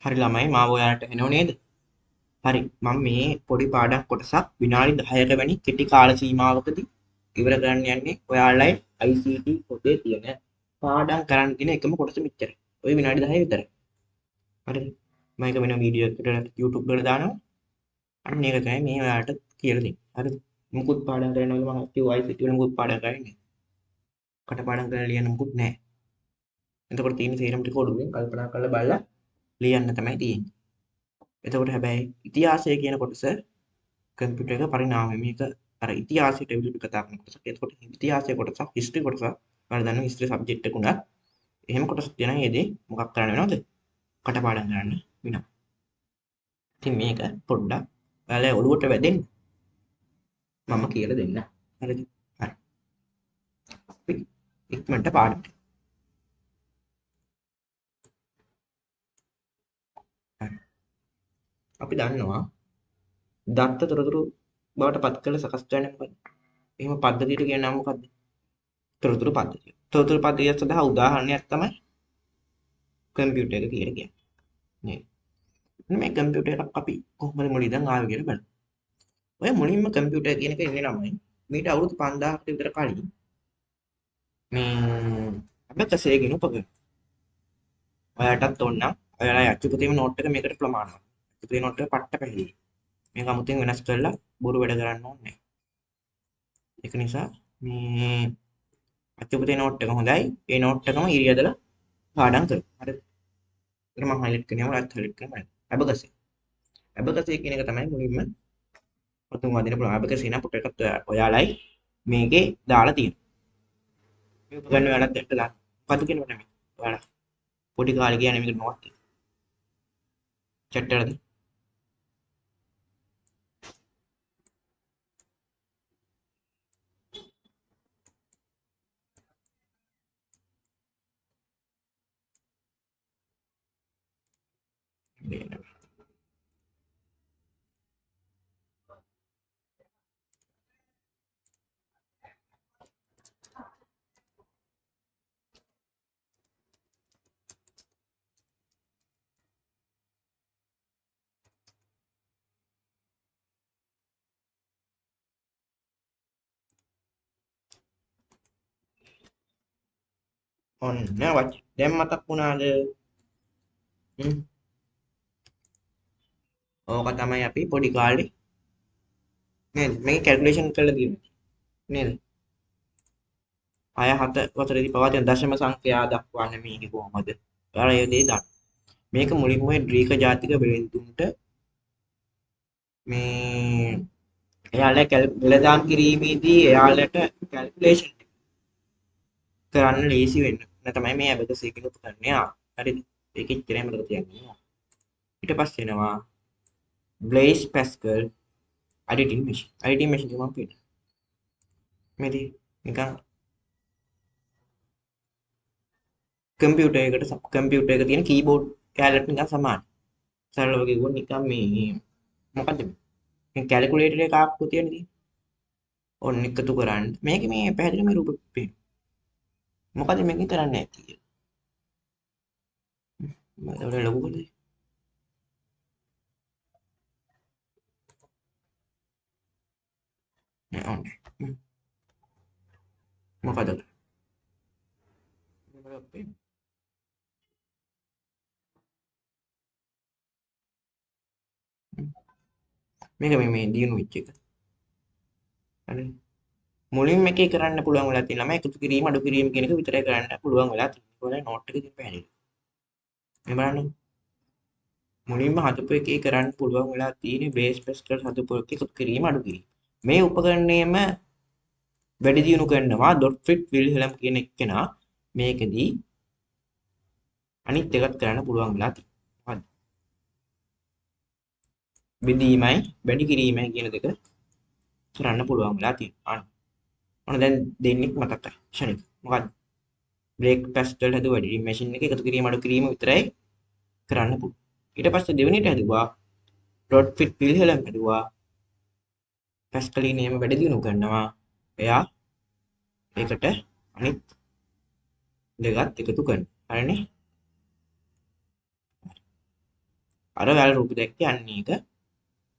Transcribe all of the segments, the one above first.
හරි ළමයි මාව ඔයාලට එනව නේද? හරි මම මේ පොඩි පාඩම් කොටසක් විනාඩි 10ක වැනි කෙටි කාල සීමාවකදී ඉවර කරන්න යන්නේ ඔයාලයි ICT පොතේ තියෙන පාඩම් කරන්න තියෙන එකම කොටස මෙච්චරයි. ඔය විනාඩි 10 විතරයි. හරිද? මම ඒක වෙන වීඩියෝ එකකට YouTube වල දානවා. අන්න ඒක තමයි මේ ඔයාලට කියලා දෙන්නේ. හරිද? මුකුත් පාඩම් කරනවද මම කිව්වා ICT වල මුකුත් පාඩම් කරන්නේ. කටපාඩම් කරලා ලියන්න මුකුත් නැහැ. එතකොට තියෙන තේරම ටික ඔළුවෙන් කල්පනා කරලා බලලා ලියන්න තමයි තියෙන්නේ. එතකොට හැබැයි ඉතිහාසය කියන කොටස කම්පියුටර් එක පරිණාමය මේක අර ඉතිහාසයට විරුද්ධ කතා කරන කොටසක්. එතකොට ඉතිහාසයේ කොටසක් හිස්ටරි කොටසක් ඔයාලා දන්නවා හිස්ටරි සබ්ජෙක්ට් එක උනත් එහෙම කොටසක් තියෙනවා. ඒදී මොකක් කරන්න වෙනවද? කටපාඩම් කරන්න වෙනවා. ඉතින් මේක පොඩ්ඩක් ඔයාලා ඔළුවට වැදෙන්න මම කියලා දෙන්න. හරිද? හරි. අපි ඉක්මනට පාඩමට. හරි. අපි දන්නවා දත්ත තොරතුරු බවට පත් කළ සකස් කරන්නේ මොකක්ද? එහෙම පද්ධතියට කියන නම මොකක්ද? තොරතුරු පද්ධතිය. තොරතුරු පද්ධතිය සඳහා උදාහරණයක් තමයි කම්පියුටර් එක කියලා කියන්නේ. නේද? මේ කම්පියුටර් එකක් අපි කොහොමද මුලින් ඉඳන් ආවේ කියලා බලමු. ඔය මුලින්ම කම්පියුටර් කියන එක එන්නේ ළමයි මීට අවුරුදු 5000කට විතර කලින් මේ අබකසේ කියන උපකරණ. ඔයාලටත් ඕන නම් ඔයාලා අච්චුපතේම නෝට් එක මේකට ප්‍රමාණවත්. අච්චුපතේ නෝට් එක පට්ට පැහැදිලි. මේක 아무තෙන් වෙනස් කරලා බොරු වැඩ කරන්න ඕනේ නැහැ. ඒක නිසා මේ අච්චුපතේ නෝට් එක හොඳයි. ඒ නෝට් එකම ඉරියදලා පාඩම් කරමු. හරිද? ඒක මම හයිලයිට් කරනවා ඔයාලත් හයිලයිට් කරන්න. අබකසේ. අබකසේ කියන එක තමයි මුලින්ම ඔතුන් වදින පුළුවන්. අබකසේ නම් පුට එකත් ඔයාලයි මේකේ දාලා තියෙනවා. මේ උපකරණ ඔයාලත් දැක්ක දාන්න. මොකද්ද කියනවද මේ? ඔයාලා පොඩි කාලේ කියන්නේ මේක නෝට් එක. චැට් එකද? ඔන්න වච. දැන් මතක් වුණාද? හ්ම්. ඕක තමයි අපි පොඩි කාලේ නේද? මේක කැල්කියුලේෂන් කරලා තියෙන්නේ නේද? 6 7 වසරේදී පවා දශම සංඛ්‍යා දක්වන්නේ මේක කොහොමද? ඔයාලා ඒ දේ දන්න. මේක මුලින්ම ওই ග්‍රීක ජාතික වෙළෙන්තුන්ට මේ එයාලා වෙළඳාම් කිරීමේදී එයාලට කැල්කියුලේෂන් කරන්න ලේසි වෙන්න. තමයි මේ ඇබකස් කියන උපකරණය ආවේ. හරිද? ඒක ඉච්චරයි මතක තියාගන්න. ඊට පස්සේ එනවා blaze Pascal editing machine. Editing machine එක මම පෙන්නනවා. මේදී නිකන් කම්පියුටර් එක තියෙන කීබෝඩ් කැලට නිකන් සමානයි. සරලව කිව්වොත් නිකන් මේ මොකද්ද මේ කැල්කියුලේටර් එක ආප්පු තියෙනදී ඔන්න එකතු කරන්න. මේක මේ පැහැදිලිවම රූප පේනවා. මොකද මේකෙන් කරන්නේ නැති කියලා. මම ලොකු කරේ. නෑ ඔන්න. මොකද? මේක මේ දියුණු වෙච්ච එක. හරි. මුලින්ම එකේ කරන්න පුළුවන් වෙලා තියෙනවා. මම එකතු කිරීම අඩු කිරීම කියන එක විතරයි කරන්න පුළුවන් වෙලා තියෙන්නේ. ඒකවල නෝට් එකේ තියෙන පැහැදිලි. මේ බලන්න. මුලින්ම හදපු එකේ කරන්න පුළුවන් වෙලා තියෙන්නේ බේස් පැස්කල් හදපු එකේ එකතු කිරීම අඩු කිරීම. මේ උපකරණයම වැඩි දියුණු කරනවා ඩොට්ෆ්‍රිට් විල්හෙලම් කියන එක්කෙනා මේකෙදී අනිත් එකත් කරන්න පුළුවන් වෙලා තියෙනවා. හරි. බෙදීමයි වැඩි කිරීමයි කියන දෙක කරන්න පුළුවන් වෙලා තියෙනවා. ඔන්න දැන් දෙන්නෙක් මතකයි. ෂණික. මොකද්ද? බ්‍රේක් පැස්කල් හදුවා එඩිටින් මැෂින් එකේ එකතු කිරීම අඩු කිරීම විතරයි කරන්න පුළුවන්. ඊට පස්සේ දෙවෙනිට හදුවා ඩොට්ෆ්‍රිට් විල්හෙලම් හදුවා පැස්කලි නියම වැඩි දියුණු කරනවා. එයා ඒකට අනිත් දෙකත් එකතු කරනවා. හරිනේ? අර ඔයාලා රූප දැක්කේ අන්න ඒක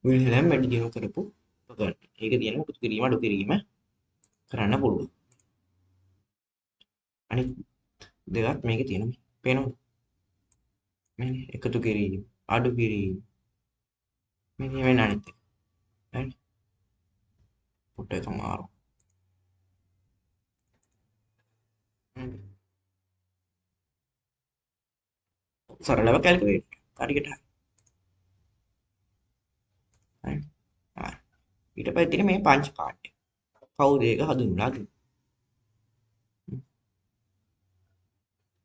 විල්හෙලම් වැඩි දියුණු කරපු උපකරණ. ඒක තියෙන එකතු කිරීම අඩු කිරීම කරන්න පුළුවන්. අනිත් දෙකත් මේකේ තියෙනවා. පේනවද? මේ එකතු කිරීම අඩු කිරීම මේ වෙන අනිත් එක. හරි. පොට එක මාරු. සරලව කැල්කියුලේට් හරියට. හරි. හරි. ඊට පස්සේ තියෙන මේ පංච කාඩ්. කවුද ඒක හඳුන්වලා දුන්නේ?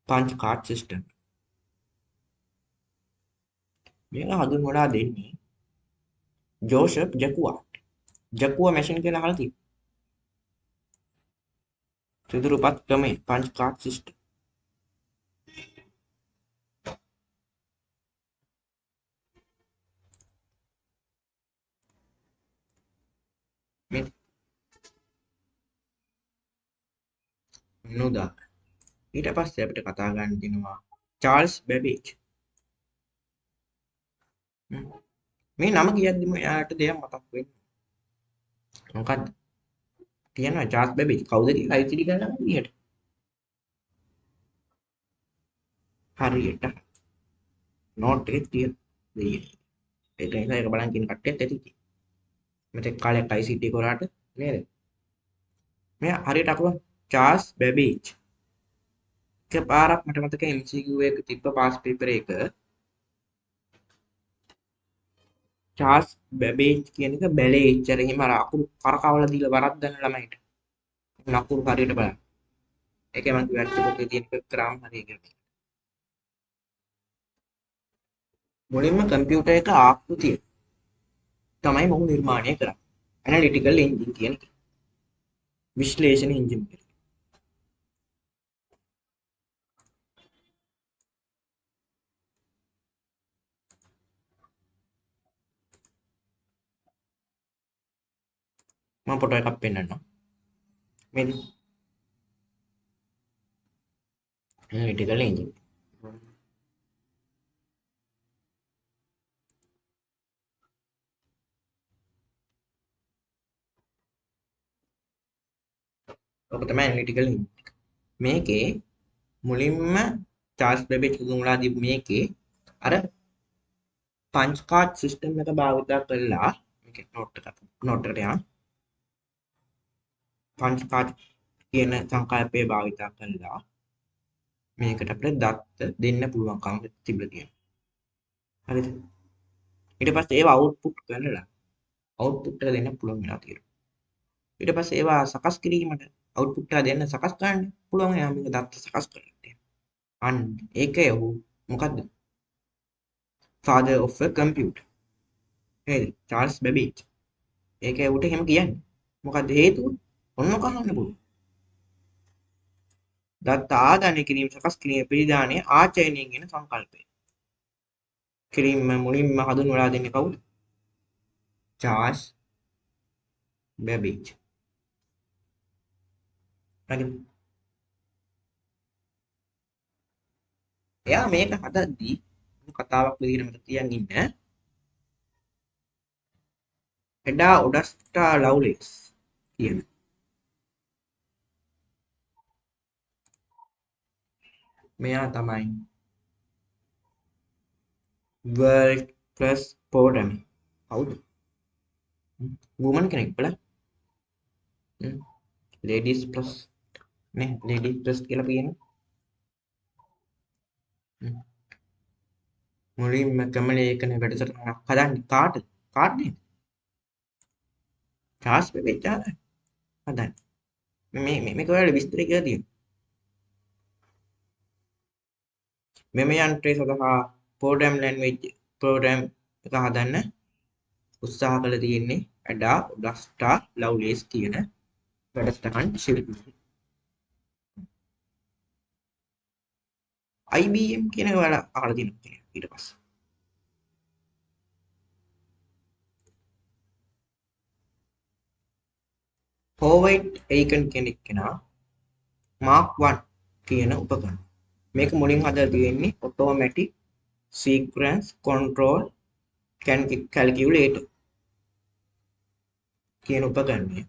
පංච කාඩ් සිස්ටම්. මේක හඳුන්වලා දෙන්නේ ජෝසප් ජකුවාට්. ජකුවා මැෂින් කියලා අහලා තියෙනවා. සිදුරුපත් ක්‍රමයේ පංච කාඩ් සිස්ටම්. මේ නෝදා. ඊට පස්සේ අපිට කතා ගන්න දෙනවා චාල්ස් බැබේජ්. මේ නම කියද්දිම එයාට දෙයක් මතක් වෙන්නේ. මොකද්ද? කියනවා චාල්ස් බැබේජ් කවුද කියලා ICD ගන්න විදිහට. හරියට නෝට් එකේ තියෙන දෙය. ඒක නිසා ඒක බලන් කියන කට්ටියත් ඇති. මෙතෙක් කාලයක් ICT කරාට නේද? මෙයා හරියට අකුර චාල්ස් බැබේජ්. එකපාරක් මට මතකයි MCQ එක තිබ්බ පාස් පේපර් එක චාල්ස් බැබේජ් කියන එක බැලේ එච්චර එහෙම අර අකුරු කරකවලා දීලා වරද්දන ළමයිට. නකුරු හරියට බලන්න. ඒකේ මම වැට්ටි පොතේ තියෙන ක්‍රම හරියට. මුලින්ම කම්පියුටර් එක ආකෘතිය තමයි මොහු නිර්මාණය කරන්නේ. ඇනලිටිකල් එන්ජින් කියන එක. විශ්ලේෂණ එන්ජින් එක. මම ෆොටෝ එකක් පෙන්නන්නම්. මේක ඇනලිටිකල් එන්ජින්. ඔක තමයි ඇනලිටිකල් එන්ජින්. මේකේ මුලින්ම චාල්ස් බැබේජ් හඳුන්වලා දීපු මේකේ අර පංච් කාඩ් සිස්ටම් එක භාවිත කරලා මේක නෝට් එකට යන පංච් කාඩ් කියන සංකල්පය භාවිත කරලා මේකට අපිට දත්ත දෙන්න පුළුවන්කම තිබිලා තියෙනවා. හරිද? ඊට පස්සේ ඒවා අවුට්පුට් කරලා අවුට්පුට් එක දෙන්න පුළුවන් වෙලා තියෙනවා. ඊට පස්සේ ඒවා සකස් කිරීමට අවුට්පුට් එක දෙන්න සකස් කරන්න පුළුවන් යා මේක දත්ත සකස් කරලා තියෙනවා. අන්න ඒකේ ඔහු මොකද්ද? father of a computer. නේද? චාල්ස් බැබේජ්. ඒකේ උට එහෙම කියන්නේ. මොකද හේතුව? ඔන්න කහන්න පුළුවන්. දත්ත ආදානය කිරීම සකස් කිරීම පිළිදානය ආචරණයෙන් එන සංකල්පය. කිරීම මුලින්ම හඳුන්වලා දෙන්නේ කවුද? චාල්ස් බැබේජ්. හරිද? එයා මේක හදද්දී කතාවක් විදිහට මට තියන් ඉන්න. එඩා ඔඩස්ටා ලව්ලේස් කියන මෙයා තමයි world plus programming. කවුද? woman කෙනෙක් බලන්න. ladies plus නේ ladies plus කියලා කියනවා. මුලින්ම කමලේකන වැඩසටහනක් හදන්නේ කාටද? කාටද? චාල්ස් බැබේජ් හදන්නේ. මේක ඔයාලා විස්තර කියලා තියෙනවා. මෙම යන්ත්‍රය සඳහා ප්‍රෝග්‍රෑම් ලැන්ග්වේජ් ප්‍රෝග්‍රෑම් එක හදන්න උත්සාහ කළ තියෙන්නේ ඇඩා ඔඩස්ටා ලව්ලේස් කියන වැඩසටහන් ශිල්පියෙක්. IBM කියන එක ඔයාලා අහලා තියෙනවා ඊට පස්සේ. හෝවයිට් ඒකන් කෙනෙක් කෙනා මාක් 1 කියන උපකරණ. මේක මුලින් හදලා තියෙන්නේ ඔටෝමැටික් sequence control calculator කියන උපකරණය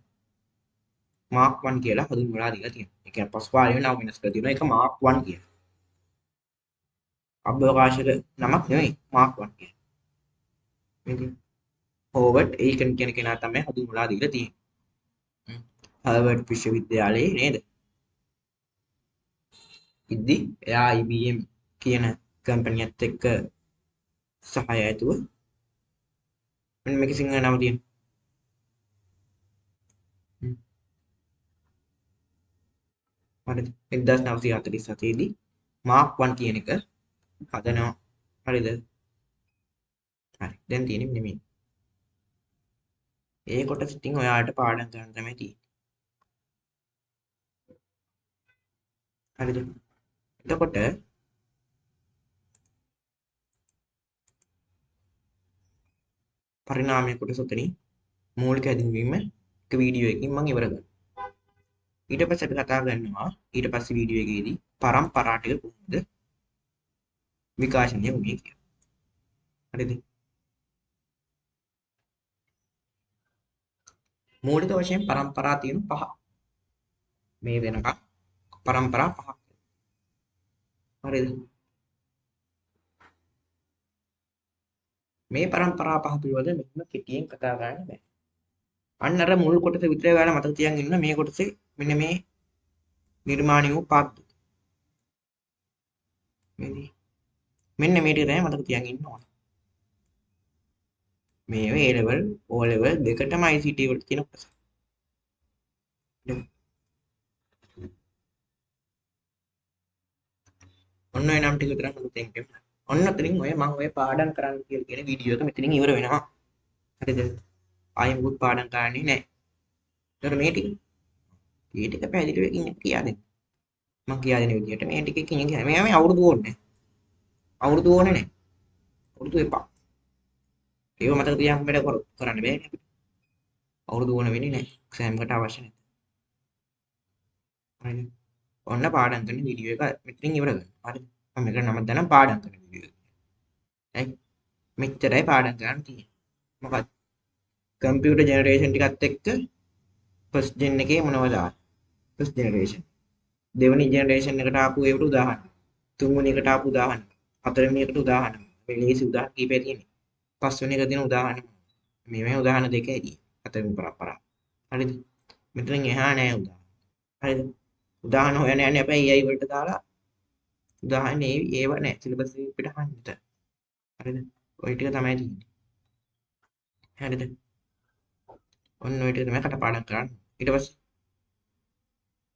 Mark 1 කියලා හඳුන්වලා දීලා තියෙනවා. ඒ කියන්නේ පසුකාලීන නම වෙනස් කරලා තියෙනවා. ඒක Mark 1 කියලා. අභ්‍යවකාශක නමක් නෙවෙයි Mark 1 කියලා. ඉතින් හෝවර්ඩ් ඒකන් කියන කෙනා තමයි හඳුන්වලා දීලා තියෙන්නේ. හාර්වර්ඩ් විශ්වවිද්‍යාලයේ නේද? ඉද්දි එයා IBM කියන කම්පැනියත් එක්ක සහය ඇතුව මෙන්න මේක සිංහල නම තියෙනවා. හරිද? 1947 දී Mark 1 කියන එක හදනවා. හරිද? හරි. දැන් තියෙන්නේ මෙන්න මේ. ඒ කොටස ඉතින් ඔයාලට පාඩම් කරන්න තමයි තියෙන්නේ. හරිද? එතකොට පරිණාමය කොටස උතනින් මූලික හැඳින්වීම එක වීඩියෝ එකකින් මම ඉවර කරනවා. ඊට පස්සේ අපි කතා කරනවා ඊට පස්සේ වීඩියෝ එකේදී පරම්පරා ටික කොහොමද විකාශනය වුනේ කියලා. හරිද? මූලික වශයෙන් පරම්පරා තියෙන පහ. මේ වෙනකම් පරම්පරා පහක්. හරිද? මේ පරම්පරා පහ පිළිබඳ මෙන්න කෙටියෙන් කතා කරන්න බෑ. අන්න අර මුල් කොටස විතරයි ඔයාලා මතක තියාගෙන ඉන්න මේ කොටසේ මෙන්න මේ නිර්මාණය වූ පාත්. මෙන්න මේ ටික තමයි මතක තියාගෙන ඉන්න ඕන. මේ A level O level දෙකටම ICT වලට තියෙන කොටස. ඔන්න ඔය නම් ටික විතරක් මතක තියාගන්න. ඔන්න අතරින් ඔය මම ඔය පාඩම් කරන්න කියලා කියන වීඩියෝ එක මෙතනින් ඉවර වෙනවා. හරිද? ආයෙ මුකුත් පාඩම් කරන්නේ නැහැ. ඒතර මේ ටික පැහැදිලිව කියා දෙන්න. මම කියා දෙන විදිහට මේ ටික කියන්නේ මේ අවුරුදු ඕනේ. අවුරුදු ඕනේ නැහැ. අවුරුදු එපා. ඒව මතක තියාගන්න වැඩ කරන්න බෑ අපිට. අවුරුදු ඕන වෙන්නේ නැහැ. එක්සෑම් එකට අවශ්‍ය නැහැ. හරිද? ඔන්න පාඩම් කරන වීඩියෝ එක මෙතනින් ඉවර කරනවා. හරිද? මම මේකට නම දානම් පාඩම් කරන වීඩියෝ එක. හරි? මෙච්චරයි පාඩම් කරන්න තියෙන්නේ. මොකක්ද? කම්පියුටර් ජෙනරේෂන් ටිකත් එක්ක ෆස්ට් ජෙන් එකේ මොනවද ආවේ? First generation. දෙවෙනි ජෙනරේෂන් එකට ආපු ඒකට උදාහරණ. තුන්වෙනි එකට ආපු උදාහරණ. හතරවෙනි එකට උදාහරණ. මේ ලේසි උදාහරණ කීපයක් තියෙන්නේ. පස්වෙනි එක දෙන උදාහරණ. මේ උදාහරණ දෙක ඇදී. හතරවෙනි පරම්පරාව. හරිද? මෙතනින් එහා නෑ උදාහරණ. හරිද? උදාහරණ හොයන්න යන්නේ අපේ AI වලට දාලා උදාහරණ ඒව නෑ සිලබස් එක පිට අහන්න. හරිද? ඔය ටික තමයි තියෙන්නේ. හරිද? ඔන්න ඔය ටික තමයි කටපාඩම් කරන්න. ඊට පස්සේ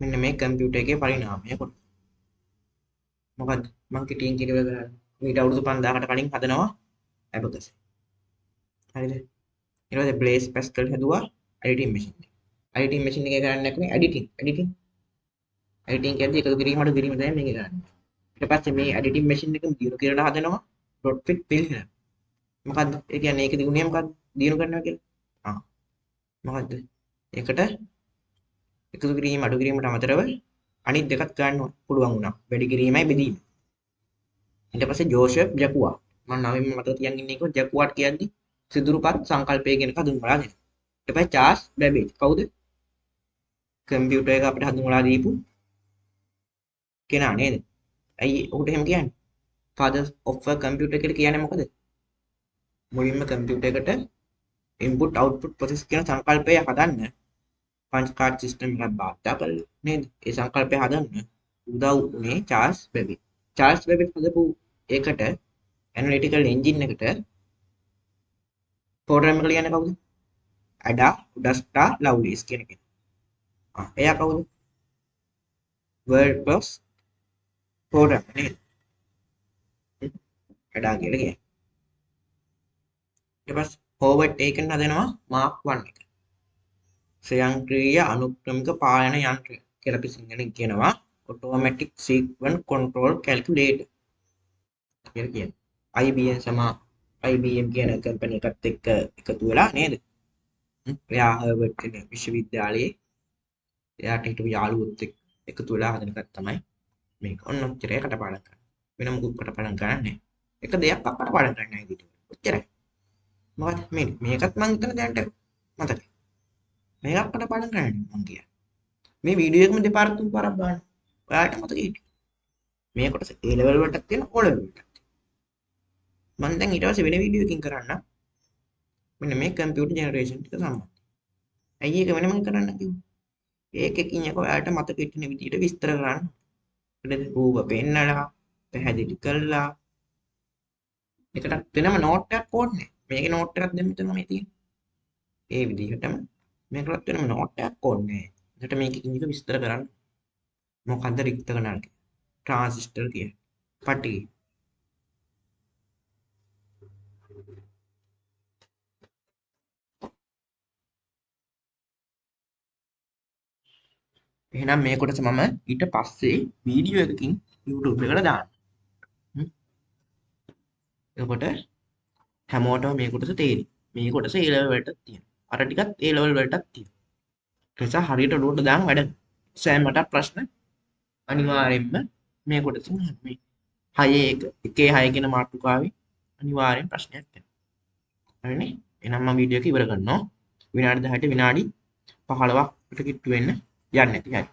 මෙන්න මේ කම්පියුටර් එකේ පරිණාමය කොට. මොකද්ද? මම කෙටියෙන් කියනවා කරන්නේ. ඊට අවුරුදු 5000කට කලින් හදනවා ඇබකස්. හරිද? ඊට පස්සේ බ්ලේස් පැස්කල් හැදුවා එඩිටින් මැෂින් එක. එඩිටින් මැෂින් එකේ කරන්නේ නැකුනේ එඩිටින් කියන්නේ එකතු කිරීම අඩු කිරීම තමයි මේක කරන්නේ. ඊට පස්සේ මේ එඩිටින් මැෂින් එක දිනු කියලා හදනවා ඩොට් ෆිට් පිළිහෙල. මොකද්ද? ඒ කියන්නේ ඒක දිනුනේ මොකද්ද? දිනු කරනවා කියලා. මොකද්ද? ඒකට එකතු කිරීම අඩු කිරීමට අමතරව අනිත් දෙකත් ගන්න පුළුවන් වුණා. වැඩි කිරීමයි බෙදීම. ඊට පස්සේ ජෝසෙෆ් ජැකුවා. මම නවෙන් මතක තියන් ඉන්නේ ඒක ජැකුවාට කියන්නේ සිදුරුපත් සංකල්පය කියන එක හඳුන්වලා දෙනවා. ඊට පස්සේ චාර්ල්ස් බැබේජ්. කවුද? කම්පියුටර් එක අපිට හඳුන්වලා දීපු කෙනා නේද? ඇයි ඔහුට එහෙම කියන්නේ? father of a computer කියලා කියන්නේ මොකද? මුලින්ම කම්පියුටර් එකට input output process කියන සංකල්පය හදන්න පංච කාඩ් සිස්ටම් එකක් භාවිතා කළා නේද? ඒ සංකල්පය හදන්න උදව් වුණේ චාර්ල්ස් බැබේජ්. චාර්ල්ස් බැබේජ් හදපු ඒකට ඇනලිටිකල් එන්ජින් එකට ප්‍රෝග්‍රෑම් එක ලියන්නේ කවුද? ඇඩා උඩස්ටා ලව්ලිස් කියන කෙනා. එයා කවුද? WordPress ප්‍රෝග්‍රෑම් නේද? ඇඩා කියලා කියන්නේ. ඊට පස්සේ හෝවර්ඩ් ඒකෙන් හදනවා මාක් 1 එක. ස්වයංක්‍රීය අනුක්‍රමික පාලන යන්ත්‍රය කියලා අපි සිංහලෙන් කියනවා automatic sequence control calculator කියලා කියන්නේ. IBM කියන කම්පැනි එකත් එක්ක එකතු වෙලා නේද? එයා හාර්වර්ඩ් කියන විශ්වවිද්‍යාලයේ එයාට හිටපු යාළුවොත් එක්ක එකතු වෙලා හදන එකක් තමයි මේක. ඔන්න ඔච්චරයි කටපාඩම් කරන්නේ. වෙන මොකුත් කටපාඩම් කරන්නේ නැහැ. එක දෙයක් අපට පාඩම් කරන්න ඉදිරියට. ඔච්චරයි. මොකද මේකත් මං හිතන දැනට මතකයි. මේක අපට පාඩම් කරන්න මං කියන්නේ. මේ වීඩියෝ එකම දෙපාරක් තුන් පාරක් බලන්න. ඔයාලට මතකයි හිටියේ. මේ කොටස A level වලටත් තියෙන O level වලටත්. මම දැන් ඊට පස්සේ වෙන වීඩියෝ එකකින් කරන්න. මෙන්න මේ කම්පියුටර් ජෙනරේෂන් ටික සම්බන්ධ. ඇයි ඒක වෙනම කරන්න කිව්වේ? ඒකකින් එක ඔයාලට මතක හිටින විදිහට විස්තර කරන්න. ඊට රූප පෙන්නලා, පැහැදිලි කරලා. ඒකට වෙනම නෝට් එකක් ඕනේ. මේකේ නෝට් එකක් දෙන්න තමයි තියෙන්නේ. ඒ විදිහටම මේකට වෙනම නෝට් එකක් ඕනේ. එතකොට මේකකින් එක විස්තර කරන්න. මොකද්ද රික්ත කණල් කියන්නේ? ट्रांजिस्टर කියන්නේ. පටි. එහෙනම් මේ කොටස මම ඊට පස්සේ වීඩියෝ එකකින් YouTube එකට දාන්න. එතකොට හැමෝටම මේ කොටස තේරෙයි. මේ කොටස A level වලටත් තියෙනවා. අර ටිකත් A level වලටත් තියෙනවා. ඒ නිසා හරියට උඩට දාන්න වැඩ. සෑමට ප්‍රශ්න අනිවාර්යෙන්ම මේ කොටසින් මේ 1 6 කියන මාතෘකාවේ අනිවාර්යෙන් ප්‍රශ්නයක් තියෙනවා. හරිනේ? එහෙනම් මම වීඩියෝ එක ඉවර කරනවා. විනාඩි 10ට විනාඩි 15කට කිට්ටු වෙන්න යන්නේ නැති. හරි.